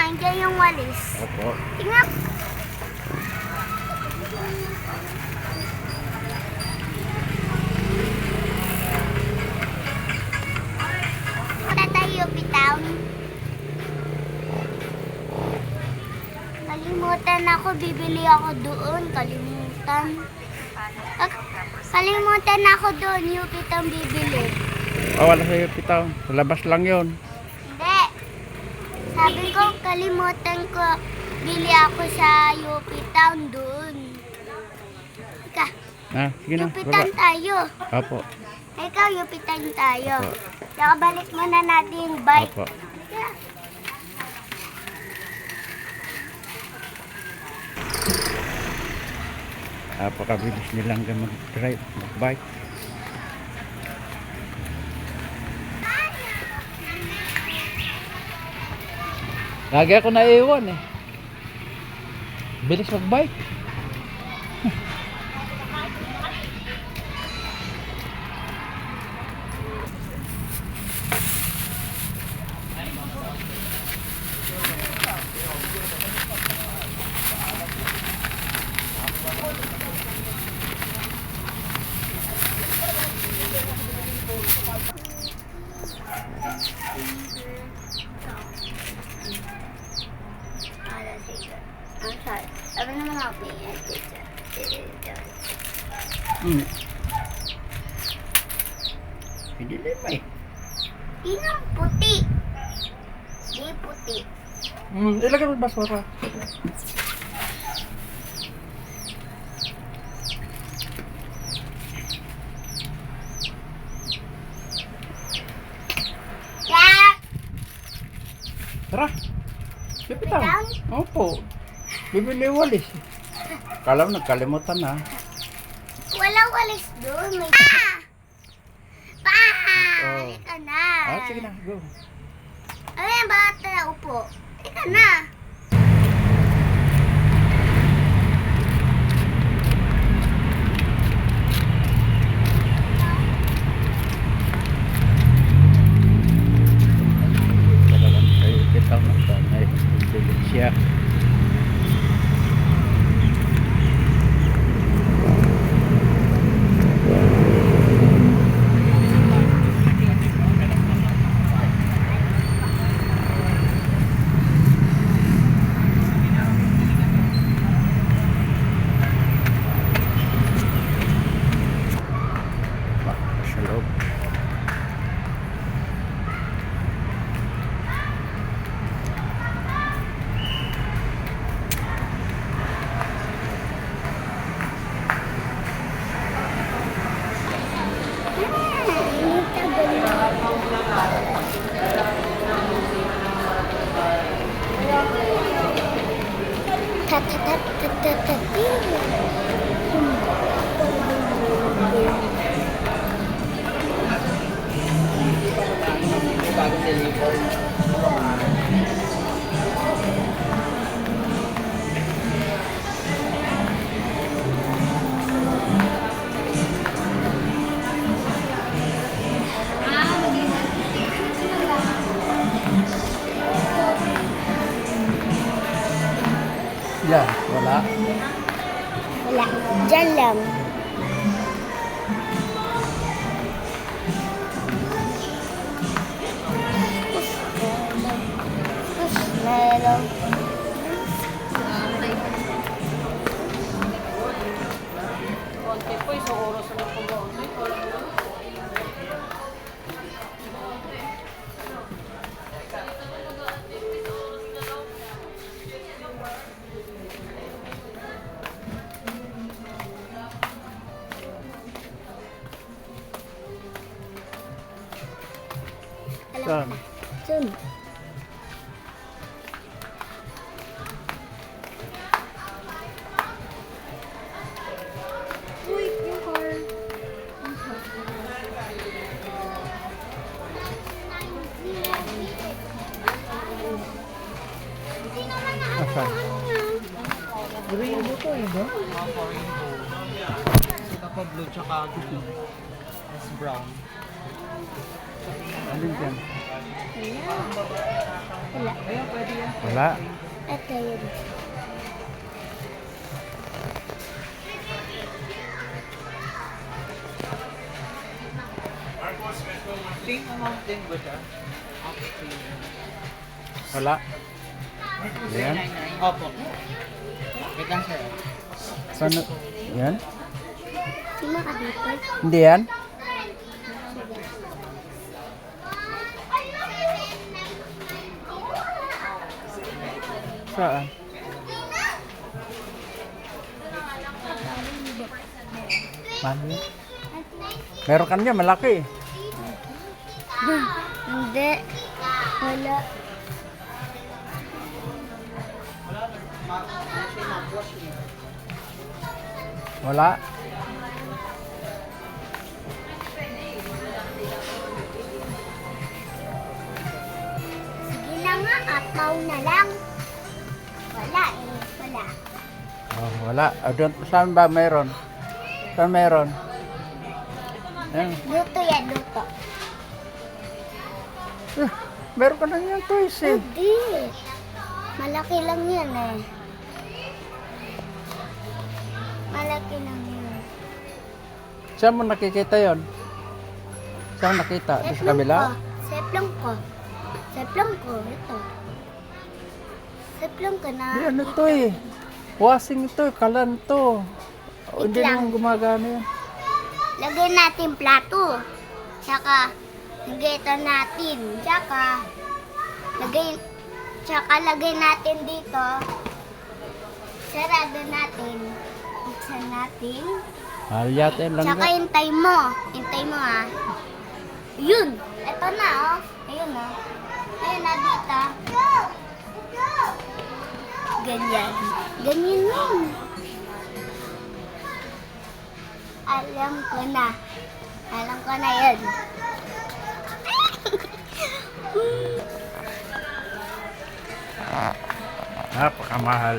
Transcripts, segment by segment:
Andiyan yung walis. Opo. Tingnan. Punta tayo, Pitown. Kalimutan ako, bibili ako doon. Kalimutan. Kalimutan ako doon, yung Pitown bibili. Oh, wala sa'yo pitaw. Sa labas lang yun. Hindi. Sabi ko, kalimutan ko, bili ako sa UP Town doon. Ika, Ah, sige na. UP Town Baba. tayo. Opo. Ikaw, UP Town tayo. Opo. Saka balik muna natin yung bike. Opo. Yeah. Napakabilis nilang mag-drive, mag-bike. Lagi ako naiiwan eh. Bilis mag-bike. I'm sorry. Sabi naman ako yung Hindi lima eh. Inang puti. Di puti. Ilagay mo basura. Jack! Tara. Pipitaw. Pipitaw? Opo. Bibili walis. Kala mo nagkalimutan na. Walang walis doon. May... Pa! Oh. Ika na. Ah, sige na, go. Ay, bata, upo. Ika na. Talagang kayo pipitaw na sanay. Bibili siya. Sa loob. Yan, wala. Wala. Diyan lang. Meron. Saan? Soon. Uy, yung car. Asan? Rainbow to eh, ba? Rainbow. Ito pa blue tsaka green. Mas brown. Alin dyan? Ayan. Wala. Ayun, pwede yan. Wala. Ito yun. Pink amount din ba siya? Wala. Yan. Opo. Wait lang sir. Saan? Yan? Sino ka dito? Hindi yan? Saan? Mali. Meron ka niya, malaki. Hindi. Wala. Wala. Sige na nga, apaw na lang. Wala eh. Wala. Oh, wala. Doon, saan ba meron? Saan meron? Yan. Luto yan, luto. Meron ka na niyan toys eh. Hindi. Malaki lang yan eh. Malaki lang yan. Saan mo nakikita yon? Saan mo nakita? Doon sa kabila? Seplong ko. Seplong ko. Ito. Seplong ko na. Hindi, ano to eh. Wasing ito eh. Kalan to. O, hindi lang. naman gumagana yan. Lagay natin plato. Tsaka, lagay natin. Tsaka lagay natin dito. Sarado natin. Buksan natin. Halyate lang Tsaka ka. hintay mo. Hintay mo ha. Yun. Ito na oh. Ayun oh. Ayun na dito. Ganyan. Ganyan yun. Alam ko na. Alam ko na yun. Napakamahal.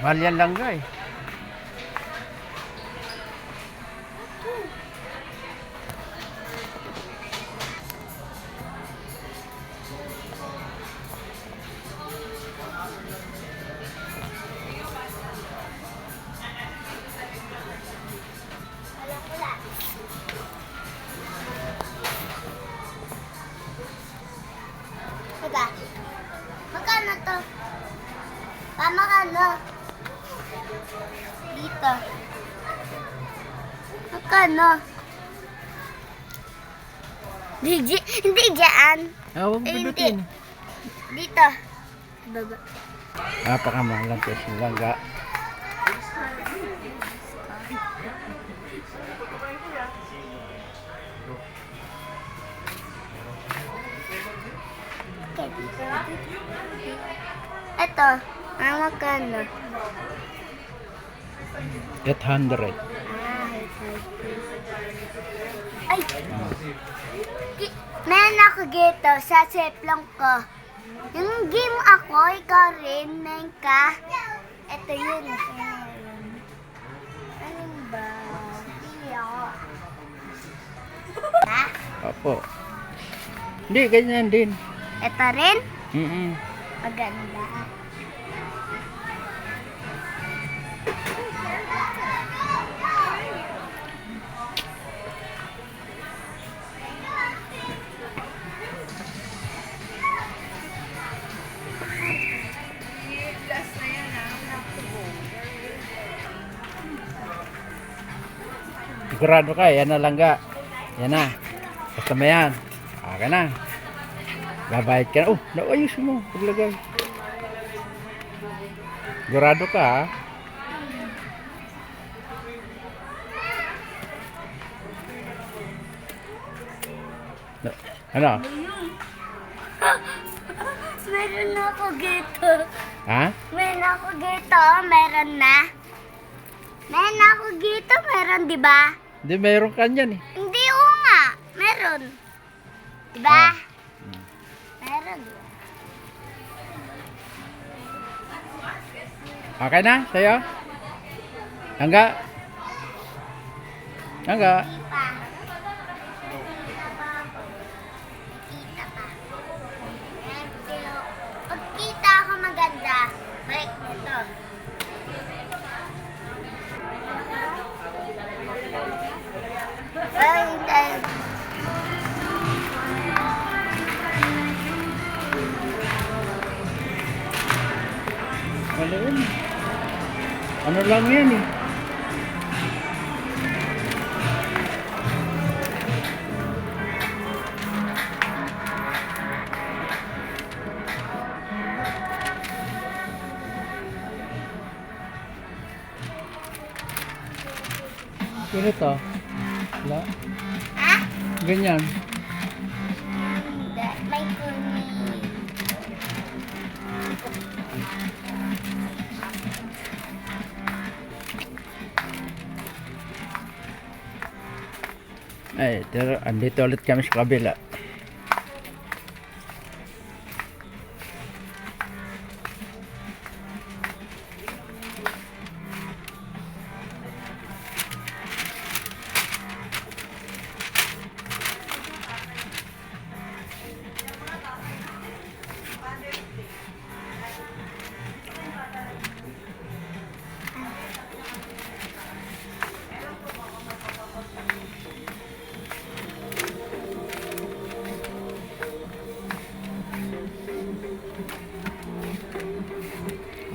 Mahal yan lang guys. Alam ko na. Teka. Magkano to? Magkano? Dito. Magkano? Hindi dyan. Huwag Eh, pindutin. Dito. Baba. Napakamahal lang kasi langga. Okay, dito. Ito. Magkano? 800. Ay! Meron ako dito sa seplong ko. Yung game ako, ikaw rin, meron ka. Ito yun. Ano ba? Hindi ako. Ha? Opo. Hindi, ganyan din. Ito rin? Mm-mm. Maganda. Sigurado ka, yan na langga. Yan na. Basta mo yan. Okay na. Babayad ka na. Oh, naayos mo. Paglagay. Sigurado ka ha. Ano? Meron na ako dito. Ha? Meron ako dito. Meron na. Meron ako dito. Meron, di ba? Hindi, mayroon ka niyan eh. Hindi oo nga. Meron. Di ba? Meron. Okay na? Sa'yo? Langga? Langga? Pa. Ano lang yan eh. Ganito. Wala. Ha? Ganyan. Hindi. May kuning. Ay, pero andito ulit kami sa kabila.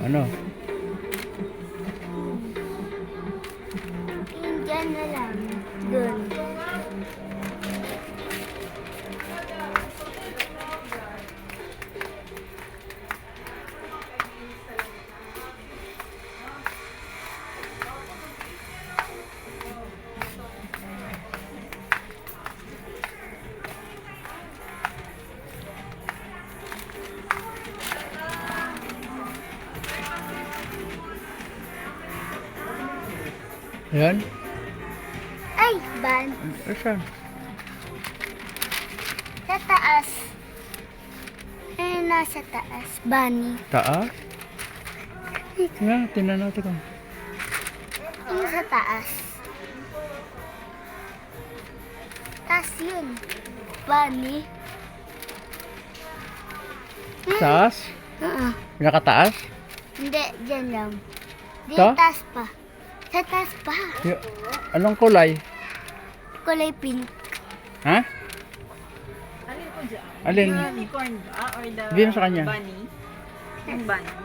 Ano? Yung dyan na lang. Dun. Yan? Ay, ban. Asan? Sa taas. Nasa taas. Bunny. Taas? Nga, tinan natin kung. Yung sa taas. Taas yun. Bunny. Taas? Pinakataas? Hindi, dyan lang. Di Ito? taas pa. Sa taas pa. Anong kulay? Kulay pink. Ha? Alin ko dyan? Alin? Yung unicorn ba? Or the Bigyan mo sa kanya. bunny? Yung bunny?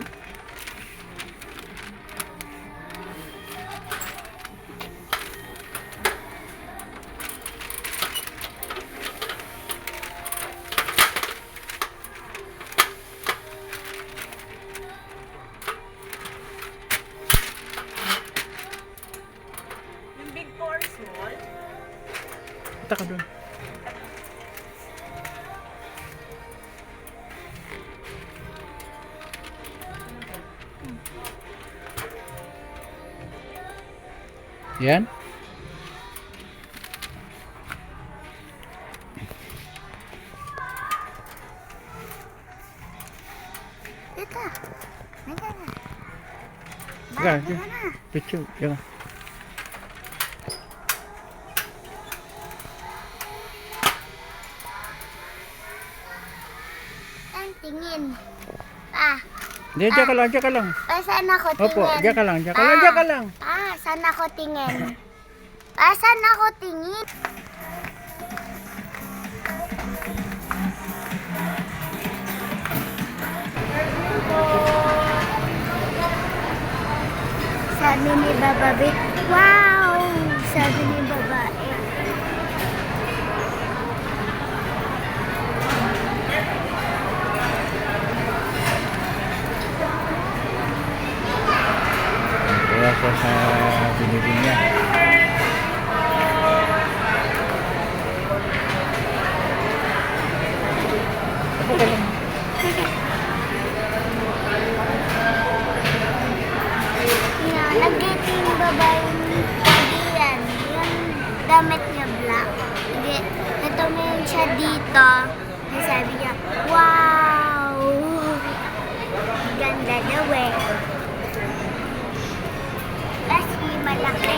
Yung big or small? Punta ka doon. Yan? Dito. Nandiyan na. Sige, Ba, sige. dito na. Picture. Yan. Ang tingin. Ah. Hindi, diyan ka lang, diyan ka lang. Saan ako tingin? Opo, diyan ka lang, diyan ka lang, diyan ka lang. Saan ako tingin? Saan ako tingin? Sabi ni babae, wow! Sabi ni babae. Kaya sa binibig niya. Opo ka lang. Nag-dating yung babae yan. Yung damit niya black. Natumingin siya dito. Sabi niya, wow! Ganda daw eh. Kasi malaki.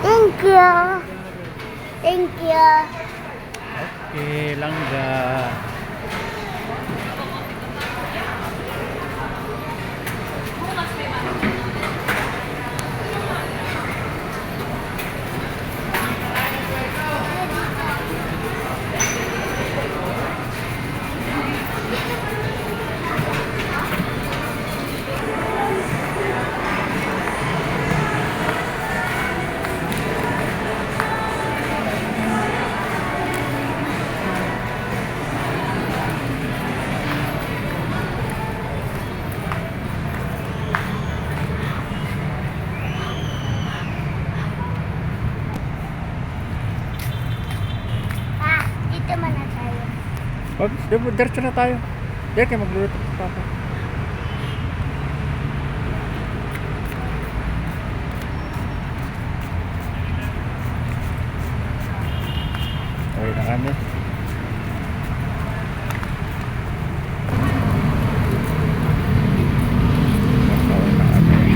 Thank you. Thank you. Okay, langga. Wag, diretso na tayo. Diyan kayo magluluto sa papa. Okay na kami. Okay na kami.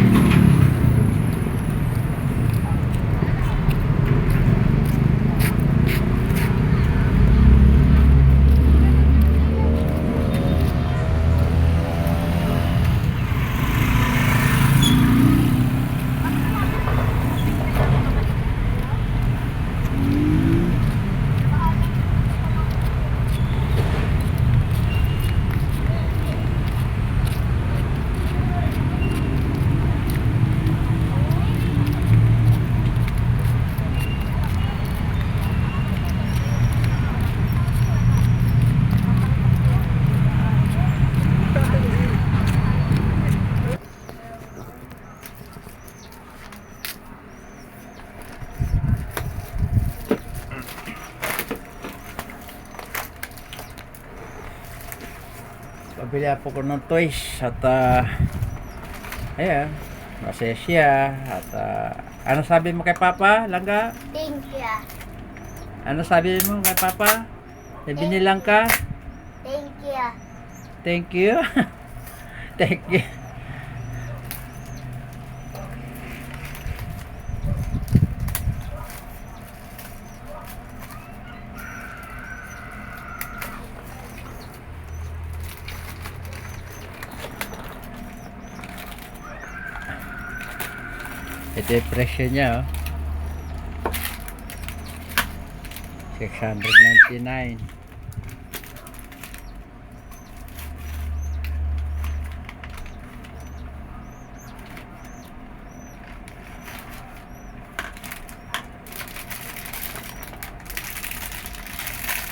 Pabili po ko ng toys at ayan, masaya siya at ano sabi mo kay Papa, Langga? Thank you. Ano sabi mo kay Papa? May binilang ka? Thank you. Thank you. Thank you. Ito yung presyo niya, oh. 699.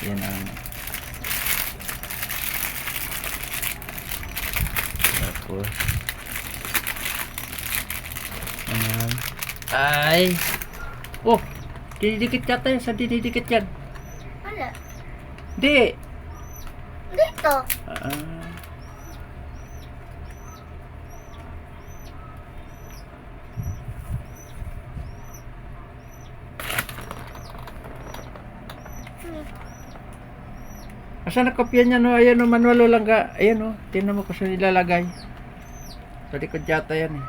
Yan ang tapos ayan. Ay oh, didikit yata yan. Saan didikit yan? Wala. Di Dito. Asan nakopya niya, no? Ayan, no, manual o Langga. Ayan, no. Tingnan mo kung saan nilalagay. Sa likod yata yan, eh.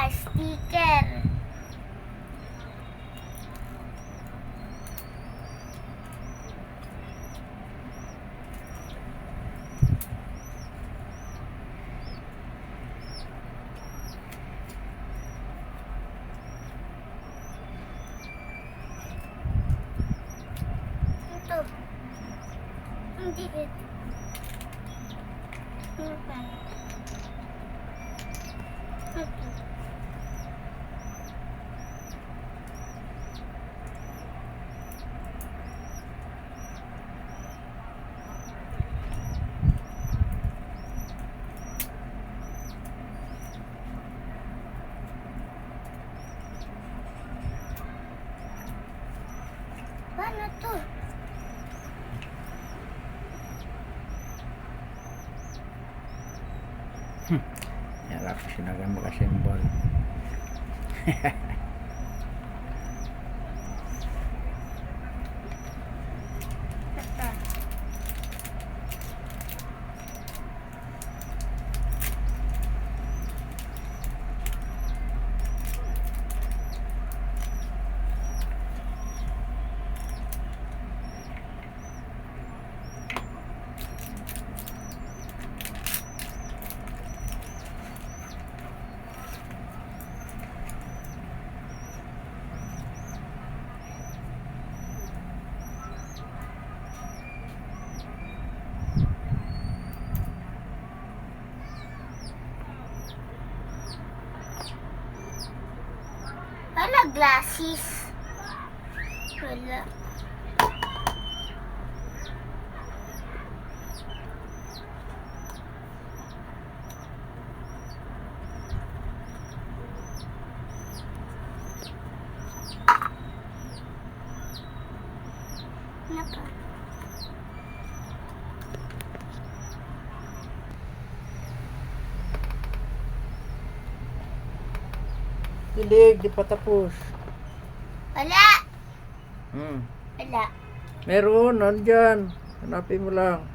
Sticker. Ito. Hindi ito. Ito. Paano to? Yan lang kasi nagmagasimbol. Ito. glasses. Wala. Naka. Dilig, di pa tapos. Wala. Hmm. Wala. Meron, nandyan. Hanapin mo lang.